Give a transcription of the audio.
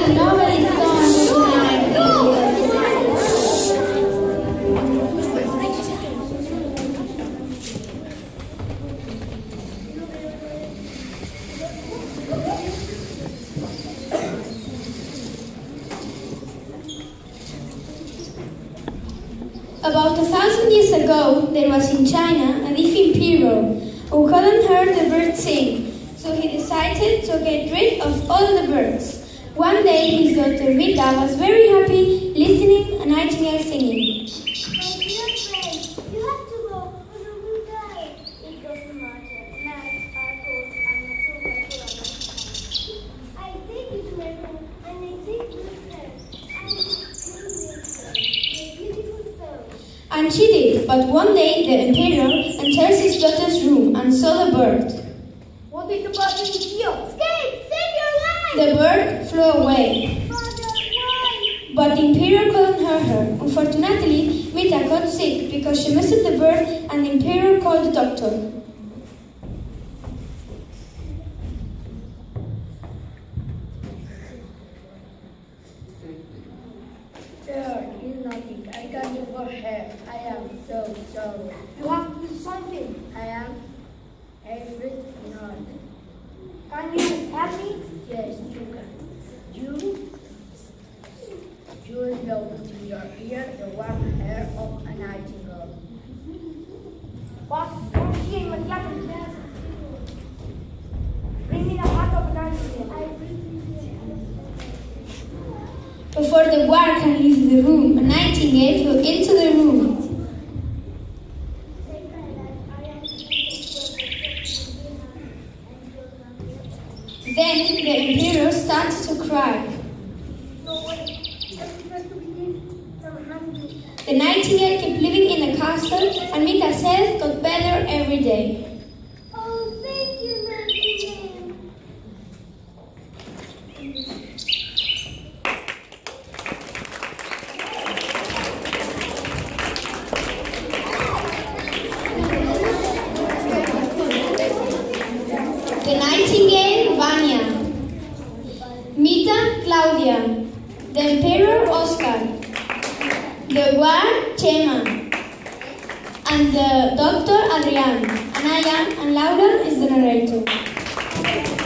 the novelist song of the nightingale. About 1,000 years ago, there was in China a deaf emperor who couldn't hear the birds sing, so he decided to get rid of all the birds. One day, his daughter Rita was very happy listening a nightingale singing. My dear friend, you have to go or you will die. It doesn't matter. Nights are cold and not so bright to understand. I take you to my room and I take you there. And you will beautiful soul. And she did, but one day the emperor enters his daughter's room and saw the bird. What did the bird do to you? Escape! Save your life! The bird flew away, Father, why? but the emperor couldn't hear her. Unfortunately, Rita got sick because she missed the bird and the emperor called the doctor. There is nothing I can do for her. I am so sorry. You have to do something. I am afraid not. Can you help me? Yes, you can. You will blow into your ear the warm hair of a nightingale. Boss, come here immediately. Bring me the heart of a nightingale. I bring Before the guard can leave the room, a nightingale flew into the room. Then the emperor started to cry. No way. I prefer to believe some hungry. The nightingale kept living in the castle, and Rita's health got better every day. Oh, thank you, nightingale. The nightingale, Vanya. Mita, Claudia. The emperor, Oscar. The guard, Chema. And the doctor, Adrian. And I am, and Laura is the narrator.